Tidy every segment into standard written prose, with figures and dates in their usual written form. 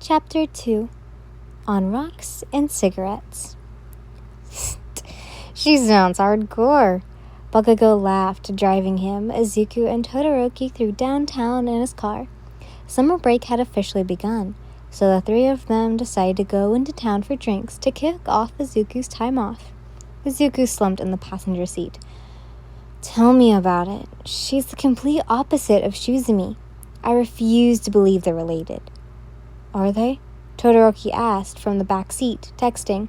Chapter 2 On Rocks and Cigarettes. She sounds hardcore. Bakugo laughed, driving him, Izuku, and Todoroki through downtown in his car. Summer break had officially begun, so the three of them decided to go into town for drinks to kick off Izuku's time off. Izuku slumped in the passenger seat. Tell me about it. She's the complete opposite of Shizumi. I refuse to believe they're related. Are they? Todoroki asked from the back seat, texting.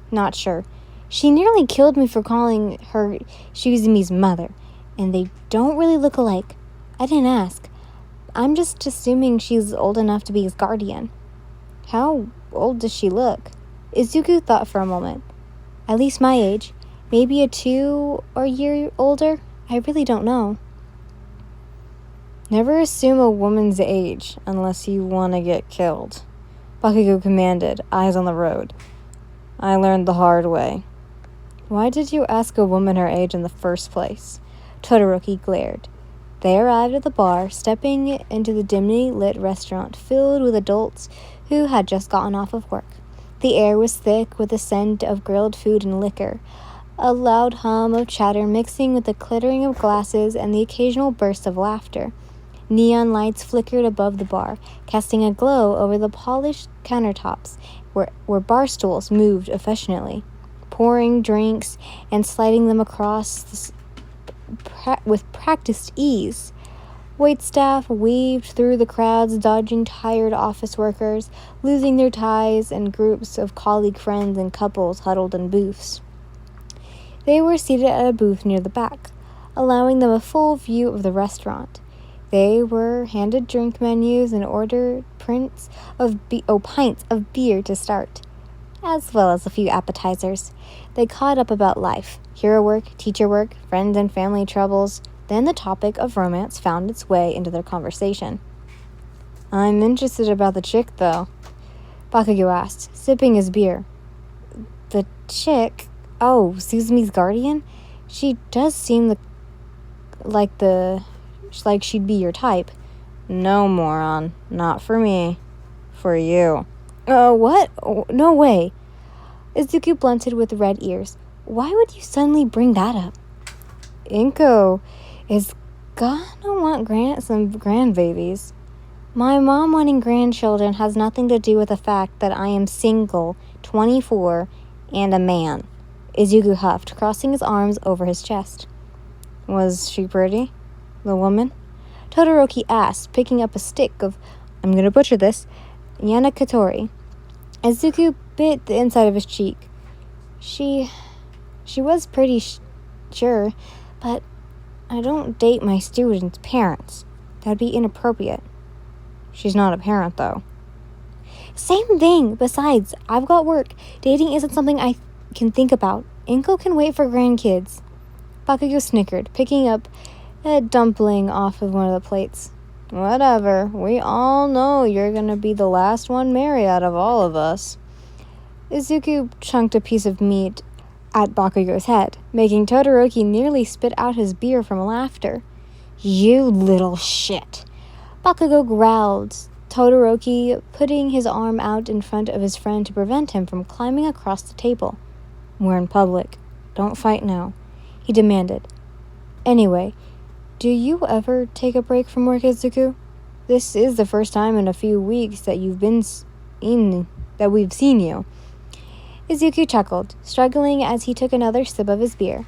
Not sure. She nearly killed me for calling her Shizumi's mother, and they don't really look alike. I didn't ask. I'm just assuming she's old enough to be his guardian. How old does she look? Izuku thought for a moment. At least my age. Maybe a 2 or year older? I really don't know. Never assume a woman's age unless you want to get killed, Bakugo commanded, eyes on the road. I learned the hard way. Why did you ask a woman her age in the first place? Todoroki glared. They arrived at the bar, stepping into the dimly lit restaurant filled with adults who had just gotten off of work. The air was thick with the scent of grilled food and liquor, a loud hum of chatter mixing with the clittering of glasses and the occasional burst of laughter. Neon lights flickered above the bar, casting a glow over the polished countertops where bar stools moved affectionately, pouring drinks and sliding them across with practiced ease. Waitstaff weaved through the crowds, dodging tired office workers, losing their ties, and groups of colleague friends and couples huddled in booths. They were seated at a booth near the back, allowing them a full view of the restaurant. They were handed drink menus and ordered pints of beer to start, as well as a few appetizers. They caught up about life, hero work, teacher work, friends and family troubles. Then the topic of romance found its way into their conversation. I'm interested about the chick, though, Bakugo asked, sipping his beer. The chick? Oh, Suzumi's guardian? She does seem like she'd be your type. No, moron. Not for me. For you. What? Oh, no way. Izuku blunted with red ears. Why would you suddenly bring that up? Inko is gonna want some grandbabies. My mom wanting grandchildren has nothing to do with the fact that I am single, 24, and a man. Izuku huffed, crossing his arms over his chest. Was she pretty? The woman? Todoroki asked, picking up a stick of, I'm going to butcher this, Yanakatori. Izuku bit the inside of his cheek. She was pretty sure, but I don't date my students' parents. That'd be inappropriate. She's not a parent, though. Same thing. Besides, I've got work. Dating isn't something I can think about. Inko can wait for grandkids. Bakugo snickered, picking up a dumpling off of one of the plates. Whatever. We all know you're gonna be the last one married out of all of us. Izuku chunked a piece of meat at Bakugo's head, making Todoroki nearly spit out his beer from laughter. You little shit. Bakugo growled, Todoroki putting his arm out in front of his friend to prevent him from climbing across the table. We're in public. Don't fight now, he demanded. Anyway, do you ever take a break from work, Izuku? This is the first time in a few weeks that we've seen you. Izuku chuckled, struggling as he took another sip of his beer.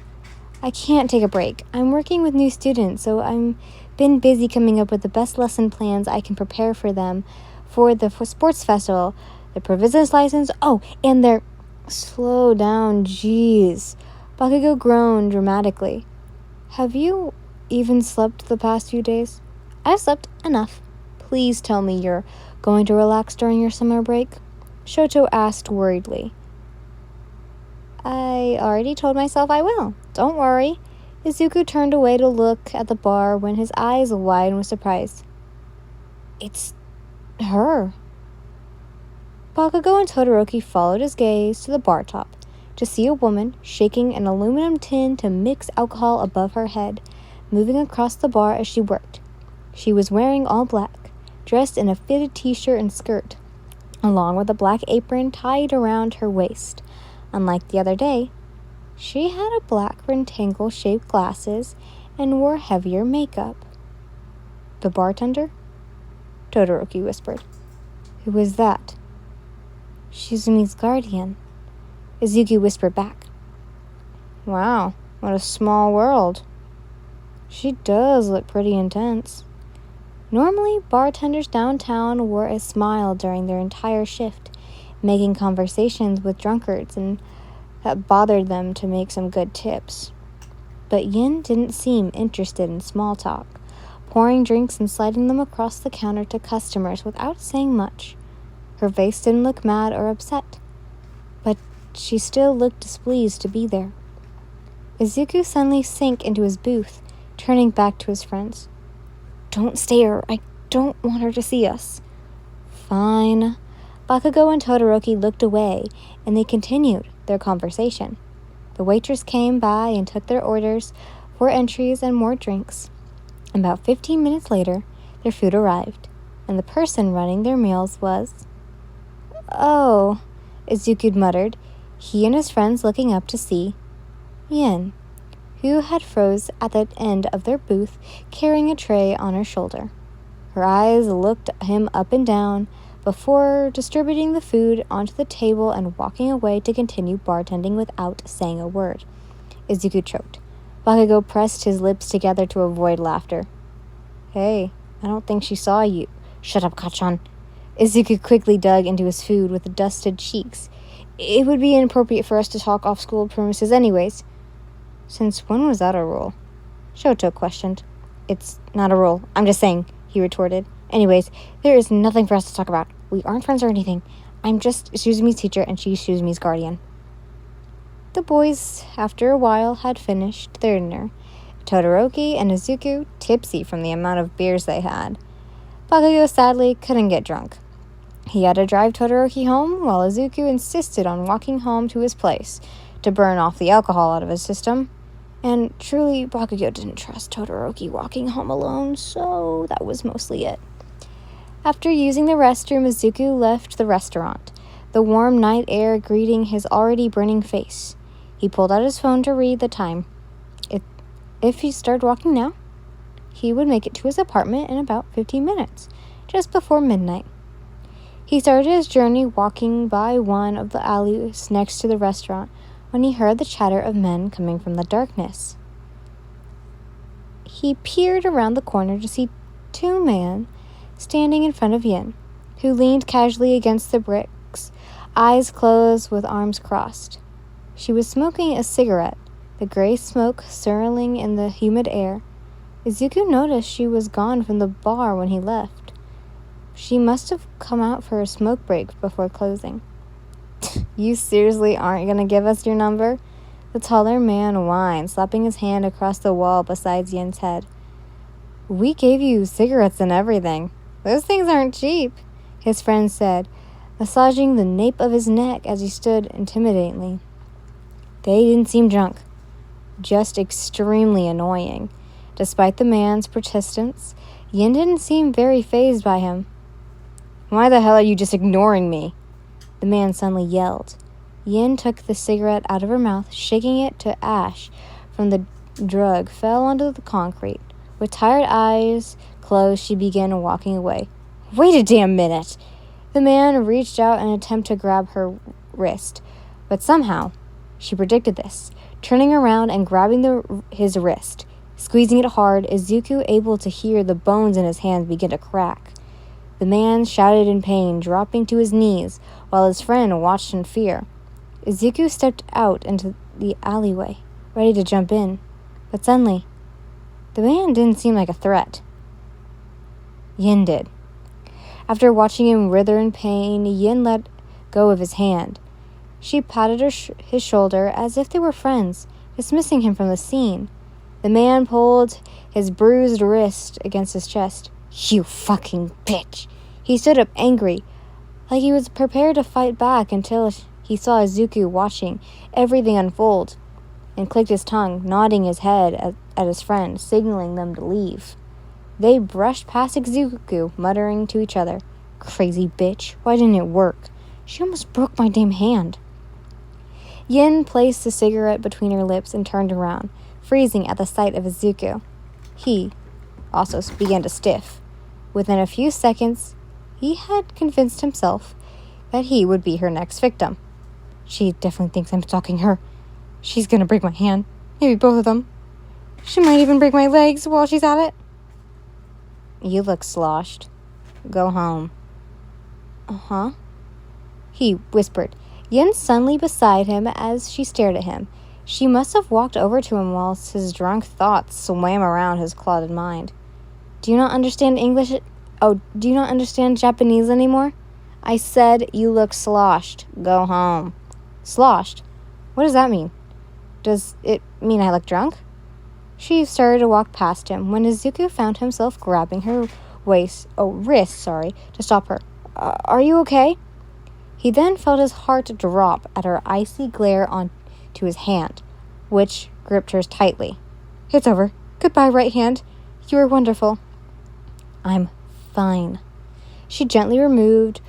I can't take a break. I'm working with new students, so I've been busy coming up with the best lesson plans I can prepare for them for the sports festival, their provisional license, and their... Slow down, jeez. Bakugo groaned dramatically. Have you even slept the past few days? I've slept enough. Please tell me you're going to relax during your summer break? Shoto asked worriedly. I already told myself I will. Don't worry. Izuku turned away to look at the bar when his eyes widened with surprise. It's her. Bakugo and Todoroki followed his gaze to the bar top to see a woman shaking an aluminum tin to mix alcohol above her head, moving across the bar as she worked. She was wearing all black, dressed in a fitted t-shirt and skirt, along with a black apron tied around her waist. Unlike the other day, she had a black rectangle-shaped glasses and wore heavier makeup. "The bartender?" Todoroki whispered. "Who was that?" "Shizumi's guardian," Izuku whispered back. "Wow, what a small world. She does look pretty intense." Normally, bartenders downtown wore a smile during their entire shift, making conversations with drunkards, and that bothered them to make some good tips. But Yin didn't seem interested in small talk, pouring drinks and sliding them across the counter to customers without saying much. Her face didn't look mad or upset, but she still looked displeased to be there. Izuku suddenly sank into his booth, turning back to his friends. "Don't stare. I don't want her to see us." "Fine." Bakugo and Todoroki looked away, and they continued their conversation. The waitress came by and took their orders, 4 entries and more drinks. About 15 minutes later, their food arrived, and the person running their meals was... "Oh," Izuku muttered, he and his friends looking up to see Yin, who had froze at the end of their booth, carrying a tray on her shoulder. Her eyes looked him up and down before distributing the food onto the table and walking away to continue bartending without saying a word. Izuku choked. Bakugo pressed his lips together to avoid laughter. "Hey, I don't think she saw you." "Shut up, Kachan." Izuku quickly dug into his food with dusted cheeks. "It would be inappropriate for us to talk off school premises anyways." "Since when was that a rule?" Shoto questioned. "It's not a rule. I'm just saying," he retorted. "Anyways, there is nothing for us to talk about. We aren't friends or anything. I'm just Suzumi's teacher and she's Suzumi's guardian." The boys, after a while, had finished their dinner. Todoroki and Izuku, tipsy from the amount of beers they had. Bakugo sadly couldn't get drunk. He had to drive Todoroki home, while Izuku insisted on walking home to his place to burn off the alcohol out of his system. And truly, Bakugo didn't trust Todoroki walking home alone, so that was mostly it. After using the restroom, Izuku left the restaurant, the warm night air greeting his already burning face. He pulled out his phone to read the time. If he started walking now, he would make it to his apartment in about 15 minutes, just before midnight. He started his journey walking by one of the alleys next to the restaurant when he heard the chatter of men coming from the darkness. He peered around the corner to see 2 men standing in front of Yin, who leaned casually against the bricks, eyes closed with arms crossed. She was smoking a cigarette, the gray smoke swirling in the humid air. Izuku noticed she was gone from the bar when he left. She must have come out for a smoke break before closing. "You seriously aren't going to give us your number?" The taller man whined, slapping his hand across the wall beside Yin's head. "We gave you cigarettes and everything. Those things aren't cheap," his friend said, massaging the nape of his neck as he stood intimidatingly. They didn't seem drunk, just extremely annoying. Despite the man's persistence, Yin didn't seem very fazed by him. "Why the hell are you just ignoring me?" the man suddenly yelled. Yin took the cigarette out of her mouth, shaking it to ash from the drug fell onto the concrete. With tired eyes closed, she began walking away. "Wait a damn minute!" The man reached out in an attempt to grab her wrist, but somehow she predicted this, turning around and grabbing his wrist. Squeezing it hard, Izuku able to hear the bones in his hands begin to crack. The man shouted in pain, dropping to his knees, while his friend watched in fear. Izuku stepped out into the alleyway, ready to jump in, but suddenly, the man didn't seem like a threat. Yin did. After watching him writhe in pain, Yin let go of his hand. She patted his shoulder as if they were friends, dismissing him from the scene. The man pulled his bruised wrist against his chest. "You fucking bitch!" He stood up angry, like he was prepared to fight back until he saw Izuku watching everything unfold, and clicked his tongue, nodding his head at his friend, signaling them to leave. They brushed past Izuku, muttering to each other. Crazy bitch. Why didn't it work? She almost broke my damn hand. Yin placed the cigarette between her lips and turned around, freezing at the sight of Izuku. He also began to stiff. Within a few seconds, he had convinced himself that he would be her next victim. She definitely thinks I'm stalking her. She's gonna break my hand. Maybe both of them. She might even break my legs while she's at it. You look sloshed. Go home. Uh-huh. He whispered, Yin suddenly beside him as she stared at him. She must have walked over to him whilst his drunk thoughts swam around his clouded mind. Do you not understand English? Oh, do you not understand Japanese anymore? I said you look sloshed. Go home. Sloshed? What does that mean? Does it mean I look drunk? She started to walk past him when Izuku found himself grabbing her wrist, to stop her. Are you okay? He then felt his heart drop at her icy glare onto his hand, which gripped hers tightly. It's over. Goodbye, right hand. You were wonderful. I'm fine. She gently removed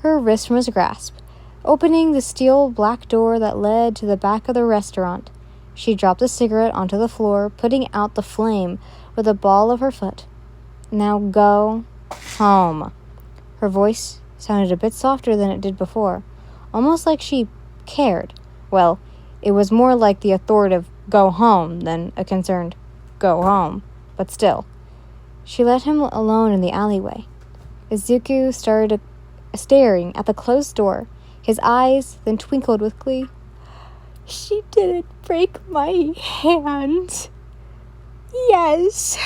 her wrist from his grasp, opening the steel black door that led to the back of the restaurant. She dropped the cigarette onto the floor, putting out the flame with the ball of her foot. Now go home. Her voice sounded a bit softer than it did before, almost like she cared. Well, it was more like the authoritative go home than a concerned go home, but still. She let him alone in the alleyway. Izuku started staring at the closed door. His eyes then twinkled with glee. She didn't break my hand. Yes.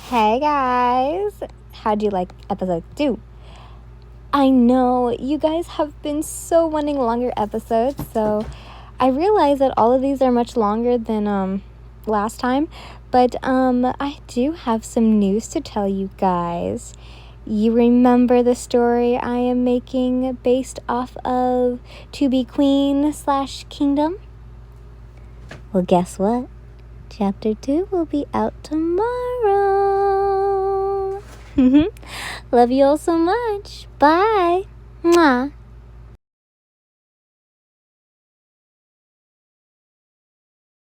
Hey guys. How'd you like episode 2? I know you guys have been so wanting longer episodes, so I realize that all of these are much longer than last time, but I do have some news to tell you guys. You remember the story I am making based off of To Be Queen / Kingdom? Well, guess what? Chapter 2 will be out tomorrow. Love you all so much. Bye. Mwah.